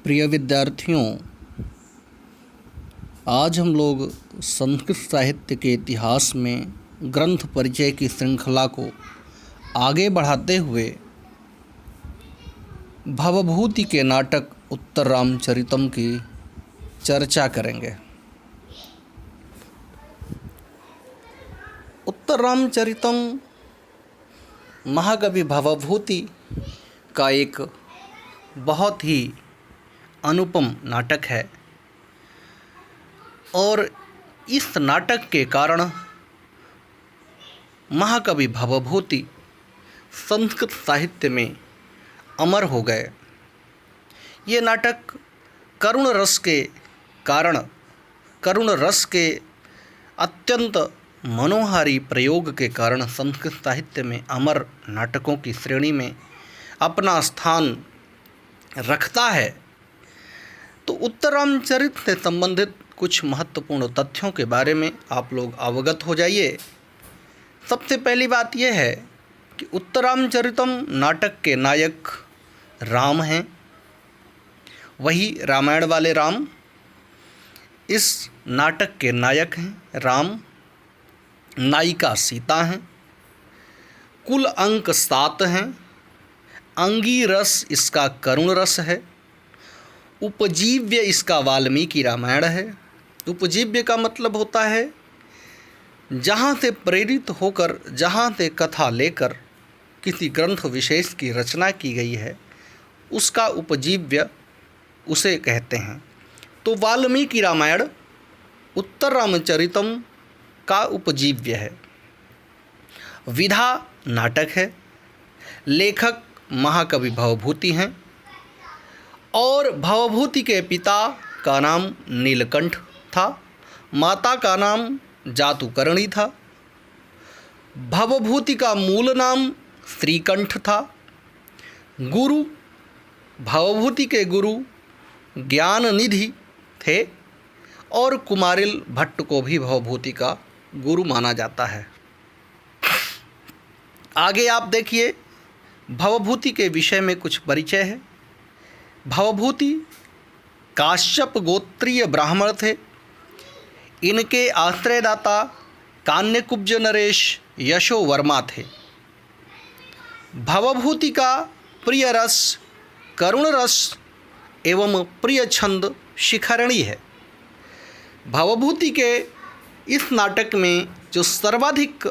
प्रिय विद्यार्थियों, आज हम लोग संस्कृत साहित्य के इतिहास में ग्रंथ परिचय की श्रृंखला को आगे बढ़ाते हुए भवभूति के नाटक उत्तर रामचरितम की चर्चा करेंगे। उत्तर रामचरितम महाकवि भवभूति का एक बहुत ही अनुपम नाटक है और इस नाटक के कारण महाकवि भवभूति संस्कृत साहित्य में अमर हो गए। ये नाटक करुण रस के अत्यंत मनोहारी प्रयोग के कारण संस्कृत साहित्य में अमर नाटकों की श्रेणी में अपना स्थान रखता है। तो उत्तर रामचरित से संबंधित कुछ महत्वपूर्ण तथ्यों के बारे में आप लोग अवगत हो जाइए। सबसे पहली बात यह है कि उत्तर रामचरितम नाटक के नायक राम हैं, वही रामायण वाले राम इस नाटक के नायक हैं। राम, नायिका सीता हैं, कुल अंक 7 हैं, अंगी रस इसका करुण रस है, उपजीव्य इसका वाल्मीकि रामायण है। उपजीव्य का मतलब होता है जहाँ से प्रेरित होकर, जहाँ से कथा लेकर किसी ग्रंथ विशेष की रचना की गई है उसका उपजीव्य उसे कहते हैं। तो वाल्मीकि रामायण उत्तर रामचरितम का उपजीव्य है। विधा नाटक है, लेखक महाकवि भवभूति हैं और भवभूति के पिता का नाम नीलकंठ था, माता का नाम जातुकर्णी था। भवभूति का मूल नाम श्रीकंठ था। गुरु, भवभूति के गुरु ज्ञाननिधि थे और कुमारिल भट्ट को भी भवभूति का गुरु माना जाता है। आगे आप देखिए, भवभूति के विषय में कुछ परिचय है। भवभूति काश्यप गोत्रीय ब्राह्मण थे। इनके आश्रयदाता कान्यकुब्ज नरेश यशो वर्मा थे। भवभूति का प्रिय रस करुण रस एवं प्रिय छंद शिखरणी है। भवभूति के इस नाटक में जो सर्वाधिक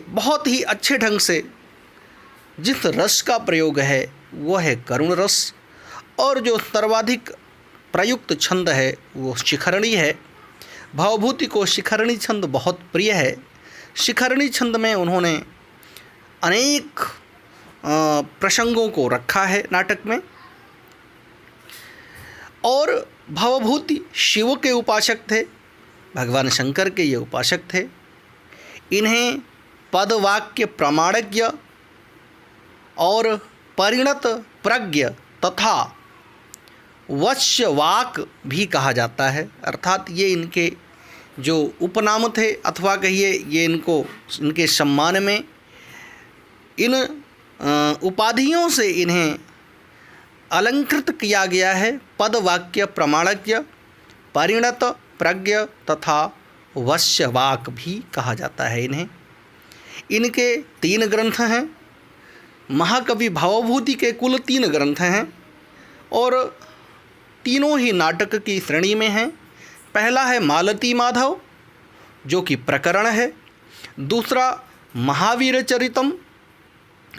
बहुत ही अच्छे ढंग से जिस रस का प्रयोग है वो है करुण रस और जो सर्वाधिक प्रयुक्त छंद है वो शिखरणी है। भवभूति को शिखरणी छंद बहुत प्रिय है। शिखरणी छंद में उन्होंने अनेक प्रसंगों को रखा है नाटक में। और भवभूति शिव के उपासक थे, भगवान शंकर के ये उपासक थे। इन्हें पदवाक्य प्रमाणज्ञ और परिणत प्रज्ञ तथा वश्यवाक भी कहा जाता है। अर्थात ये इनके जो उपनाम थे अथवा कहिए ये इनके सम्मान में इन उपाधियों से इन्हें अलंकृत किया गया है। पदवाक्य प्रमाणज्ञ, परिणत प्रज्ञ तथा वश्यवाक भी कहा जाता है इन्हें। इनके 3 ग्रंथ हैं। महाकवि भवभूति के कुल 3 ग्रंथ हैं और तीनों ही नाटक की श्रेणी में हैं। पहला है मालती माधव जो कि प्रकरण है, दूसरा महावीर चरितम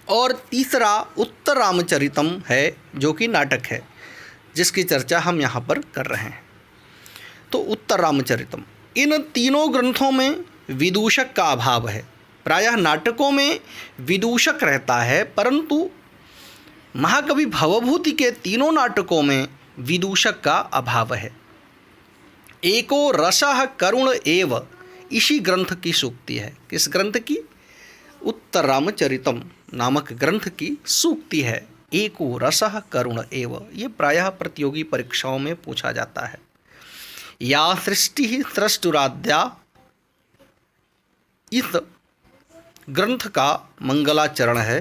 और तीसरा उत्तर रामचरितम है जो कि नाटक है जिसकी चर्चा हम यहाँ पर कर रहे हैं। तो उत्तर रामचरितम, इन तीनों ग्रंथों में विदूषक का अभाव है। प्रायः नाटकों में विदूषक रहता है परंतु महाकवि भवभूति के तीनों नाटकों में विदूषक का अभाव है। एको रसः करुण एव इसी ग्रंथ की सूक्ति है। किस ग्रंथ की? उत्तर रामचरितम नामक ग्रंथ की सूक्ति है। एको रसः करुण एव, ये प्रायः प्रतियोगी परीक्षाओं में पूछा जाता है। या सृष्टि सृष्टुराद्या, इस ग्रंथ का मंगलाचरण है।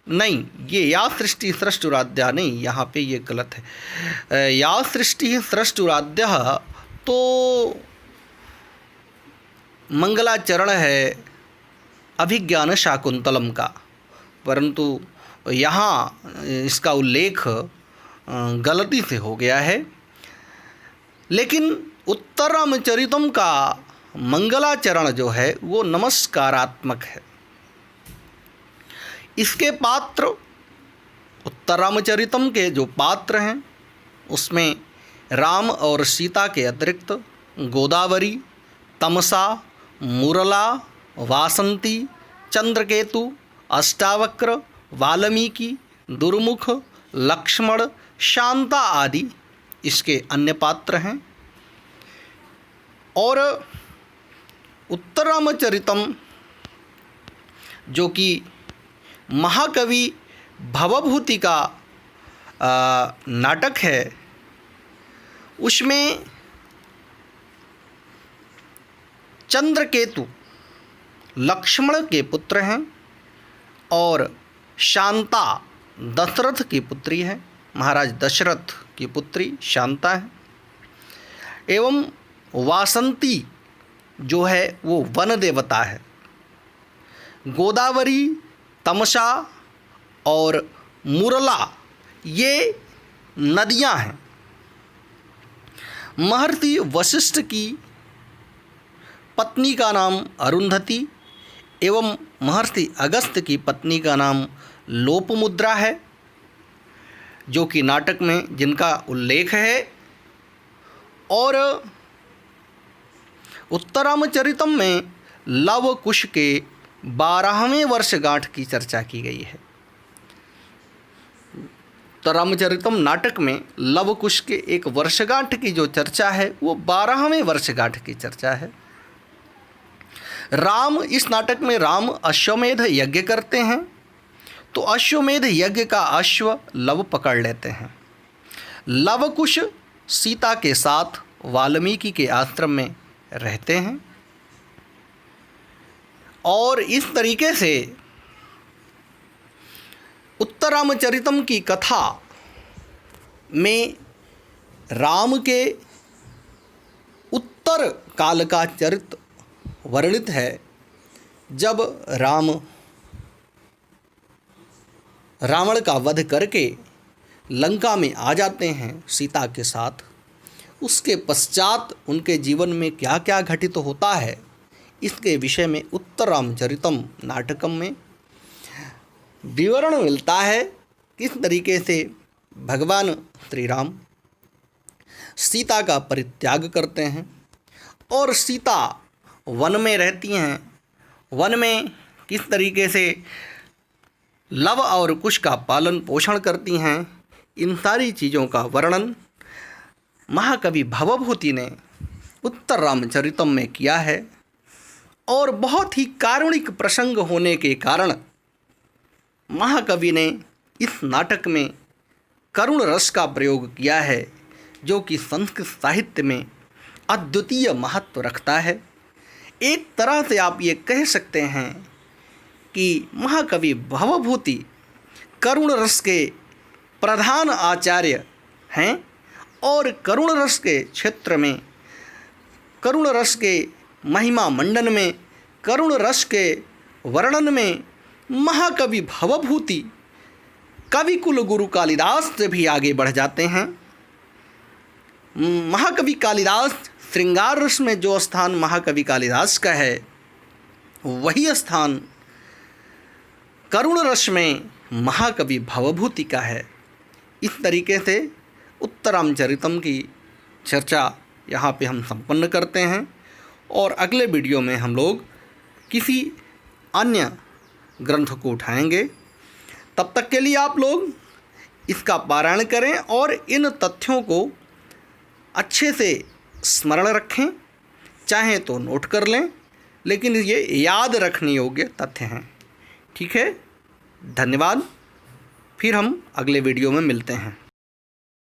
नहीं, ये या सृष्टि सृष्टुराद्या नहीं, यहाँ पे ये गलत है। या सृष्टि सृष्टुराद्या तो मंगलाचरण है अभिज्ञान शाकुंतलम का, परंतु यहाँ इसका उल्लेख गलती से हो गया है। लेकिन उत्तररामचरितम का मंगलाचरण जो है वो नमस्कारात्मक है। इसके पात्र, उत्तररामचरितम के जो पात्र हैं उसमें राम और सीता के अतिरिक्त गोदावरी, तमसा, मुरला, वासंती, चंद्रकेतु, अष्टावक्र, वाल्मीकि, दुर्मुख, लक्ष्मण, शांता आदि इसके अन्य पात्र हैं। और उत्तररामचरितम जो कि महाकवि भवभूति का नाटक है, उसमें चंद्रकेतु लक्ष्मण के पुत्र हैं और शांता दशरथ की पुत्री है, महाराज दशरथ की पुत्री शांता है। एवं वासंती जो है वो वन देवता है। गोदावरी, तमसा और मुरला ये नदियां हैं। महर्षि वशिष्ठ की पत्नी का नाम अरुंधति एवं महर्षि अगस्त्य की पत्नी का नाम लोपमुद्रा है, जो कि नाटक में जिनका उल्लेख है। और उत्तररामचरितम में लव कुश के 12वें वर्षगांठ की चर्चा की गई है। उत्तररामचरितम नाटक में लव कुश के एक वर्षगांठ की जो चर्चा है वो 12वें वर्षगांठ की चर्चा है। राम, इस नाटक में राम अश्वमेध यज्ञ करते हैं, तो अश्वमेध यज्ञ का अश्व लव पकड़ लेते हैं। लव कुश सीता के साथ वाल्मीकि के आश्रम में रहते हैं और इस तरीके से उत्तररामचरितम की कथा में राम के उत्तर काल का चरित्र वर्णित है, जब राम रावण का वध करके लंका में आ जाते हैं सीता के साथ। उसके पश्चात उनके जीवन में क्या क्या घटित होता है, इसके विषय में उत्तररामचरितम नाटकम में विवरण मिलता है। किस तरीके से भगवान श्री राम सीता का परित्याग करते हैं और सीता वन में रहती हैं। वन में किस तरीके से लव और कुश का पालन पोषण करती हैं, इन सारी चीज़ों का वर्णन महाकवि भवभूति ने उत्तररामचरितम में किया है। और बहुत ही कारुणिक प्रसंग होने के कारण महाकवि ने इस नाटक में करुण रस का प्रयोग किया है, जो कि संस्कृत साहित्य में अद्वितीय महत्व रखता है। एक तरह से आप ये कह सकते हैं कि महाकवि भवभूति करुण रस के प्रधान आचार्य हैं और करुण रस के क्षेत्र में, करुण रस के महिमा मंडन में, करुण रस के वर्णन में महाकवि भवभूति कवि कुल गुरु कालिदास से भी आगे बढ़ जाते हैं। महाकवि कालिदास श्रृंगार रस में जो स्थान महाकवि कालिदास का है, वही स्थान करुण रस में महाकवि भवभूति का है। इस तरीके से उत्तररामचरितम की चर्चा यहाँ पे हम संपन्न करते हैं और अगले वीडियो में हम लोग किसी अन्य ग्रंथ को उठाएंगे। तब तक के लिए आप लोग इसका पारायण करें और इन तथ्यों को अच्छे से स्मरण रखें, चाहे तो नोट कर लें, लेकिन ये याद रखने योग्य तथ्य हैं। ठीक है, धन्यवाद। फिर हम अगले वीडियो में मिलते हैं।